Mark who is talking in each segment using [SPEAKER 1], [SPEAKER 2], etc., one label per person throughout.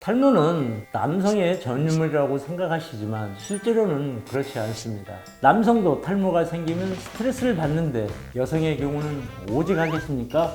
[SPEAKER 1] 탈모는 남성의 전유물이라고 생각하시지만 실제로는 그렇지 않습니다. 남성도 탈모가 생기면 스트레스를 받는데 여성의 경우는 오직 하겠습니까?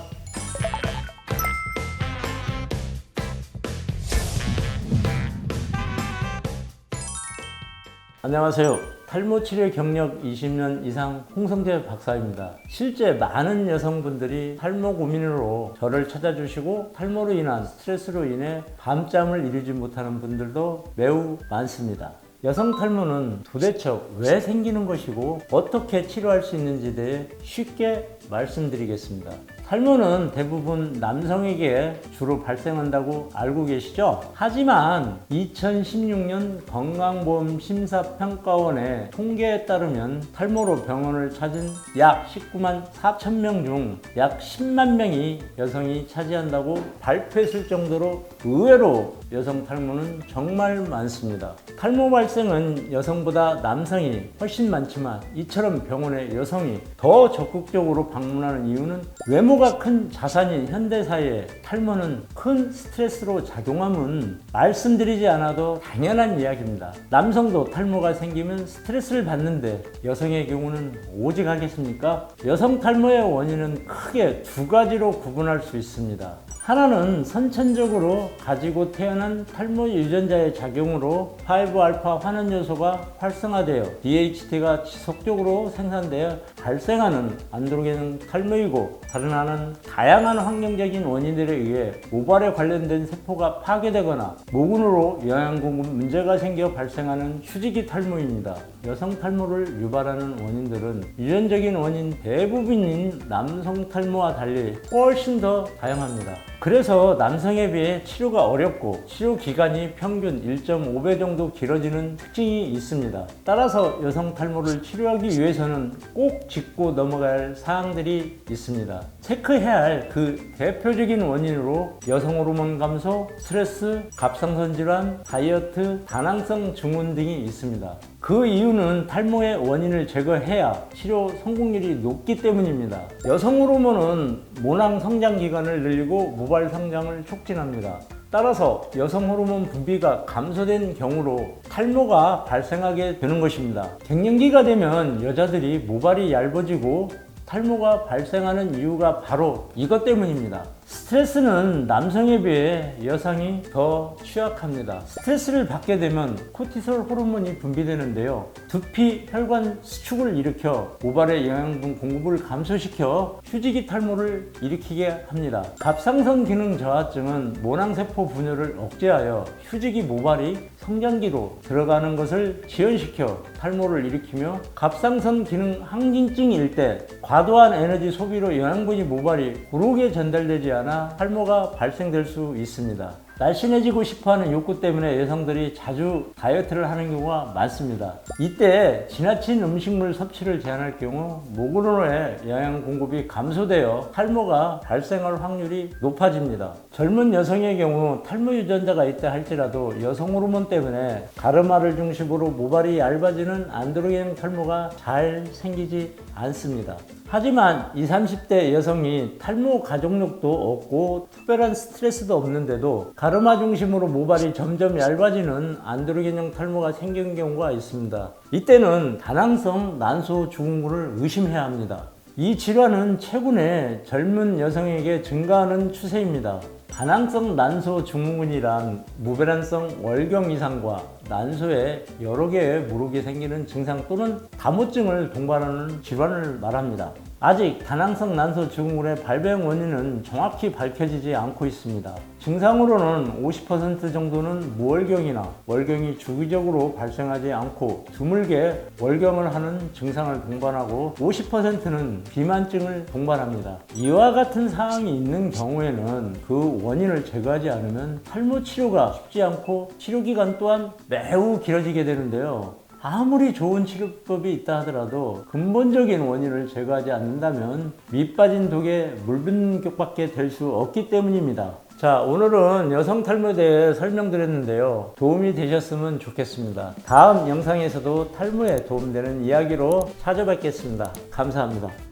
[SPEAKER 1] 안녕하세요. 탈모 치료 경력 20년 이상 홍성재 박사입니다. 실제 많은 여성분들이 탈모 고민으로 저를 찾아주시고 탈모로 인한 스트레스로 인해 밤잠을 이루지 못하는 분들도 매우 많습니다. 여성 탈모는 도대체 왜 생기는 것이고 어떻게 치료할 수 있는지에 대해 쉽게 말씀드리겠습니다. 탈모는 대부분 남성에게 주로 발생한다고 알고 계시죠? 하지만 2016년 건강보험심사평가원의 통계에 따르면 탈모로 병원을 찾은 약 19만 4천 명 중 약 10만 명이 여성이 차지한다고 발표했을 정도로 의외로 여성 탈모는 정말 많습니다. 탈모 발생은 여성보다 남성이 훨씬 많지만 이처럼 병원에 여성이 더 적극적으로 방문하는 이유는 외모가 큰 자산인 현대사회에 탈모는 큰 스트레스로 작용함은 말씀드리지 않아도 당연한 이야기입니다. 남성도 탈모가 생기면 스트레스를 받는데 여성의 경우는 오직 하겠습니까? 여성 탈모의 원인은 크게 두 가지로 구분할 수 있습니다. 하나는 선천적으로 가지고 태어난 탈모 유전자의 작용으로 5알파 환원 요소가 활성화되어 DHT가 지속적으로 생산되어 발생하는 안드로겐 탈모이고, 다른 하나는 다양한 환경적인 원인들에 의해 모발에 관련된 세포가 파괴되거나 모근으로 영양 공급 문제가 생겨 발생하는 휴지기 탈모입니다. 여성 탈모를 유발하는 원인들은 유전적인 원인 대부분인 남성 탈모와 달리 훨씬 더 다양합니다. 그래서 남성에 비해 치료가 어렵고 치료 기간이 평균 1.5배 정도 길어지는 특징이 있습니다. 따라서 여성 탈모를 치료하기 위해서는 꼭 짚고 넘어가야 할 사항들이 있습니다. 체크해야 할 그 대표적인 원인으로 여성 호르몬 감소, 스트레스, 갑상선 질환, 다이어트, 다낭성 증후군 등이 있습니다. 그 이유는 탈모의 원인을 제거해야 치료 성공률이 높기 때문입니다. 여성 호르몬은 모낭 성장 기간을 늘리고 모발 성장을 촉진합니다. 따라서 여성 호르몬 분비가 감소된 경우로 탈모가 발생하게 되는 것입니다. 갱년기가 되면 여자들이 모발이 얇아지고 탈모가 발생하는 이유가 바로 이것 때문입니다. 스트레스는 남성에 비해 여성이 더 취약합니다. 스트레스를 받게 되면 코티솔 호르몬이 분비되는데요. 두피, 혈관 수축을 일으켜 모발의 영양분 공급을 감소시켜 휴지기 탈모를 일으키게 합니다. 갑상선 기능 저하증은 모낭세포 분열을 억제하여 휴지기 모발이 성장기로 들어가는 것을 지연시켜 탈모를 일으키며, 갑상선 기능 항진증일 때 과도한 에너지 소비로 영양분이 모발이 고르게 전달되지 않아 탈모가 발생될 수 있습니다. 날씬해지고 싶어하는 욕구 때문에 여성들이 자주 다이어트를 하는 경우가 많습니다. 이때 지나친 음식물 섭취를 제한할 경우 모근으로의 영양 공급이 감소되어 탈모가 발생할 확률이 높아집니다. 젊은 여성의 경우 탈모 유전자가 있다 할지라도 여성 호르몬 때문에 가르마를 중심으로 모발이 얇아지는 안드로겐 탈모가 잘 생기지 않습니다. 하지만 20, 30대 여성이 탈모 가족력도 없고 특별한 스트레스도 없는데도 가르마 중심으로 모발이 점점 얇아지는 안드로겐형 탈모가 생기는 경우가 있습니다. 이때는 다낭성 난소 증후군을 의심해야 합니다. 이 질환은 최근에 젊은 여성에게 증가하는 추세입니다. 다낭성 난소 증후군이란 무배란성 월경 이상과 난소에 여러 개의 물혹이 생기는 증상 또는 다모증을 동반하는 질환을 말합니다. 아직 다낭성 난소 증후군의 발병 원인은 정확히 밝혀지지 않고 있습니다. 증상으로는 50% 정도는 무월경이나 월경이 주기적으로 발생하지 않고 드물게 월경을 하는 증상을 동반하고 50%는 비만증을 동반합니다. 이와 같은 사항이 있는 경우에는 그 원인을 제거하지 않으면 탈모 치료가 쉽지 않고 치료 기간 또한 매우 길어지게 되는데요. 아무리 좋은 치료법이 있다 하더라도 근본적인 원인을 제거하지 않는다면 밑 빠진 독에 물 붓는 격밖에 될 수 없기 때문입니다. 자, 오늘은 여성 탈모에 대해 설명드렸는데요. 도움이 되셨으면 좋겠습니다. 다음 영상에서도 탈모에 도움되는 이야기로 찾아뵙겠습니다. 감사합니다.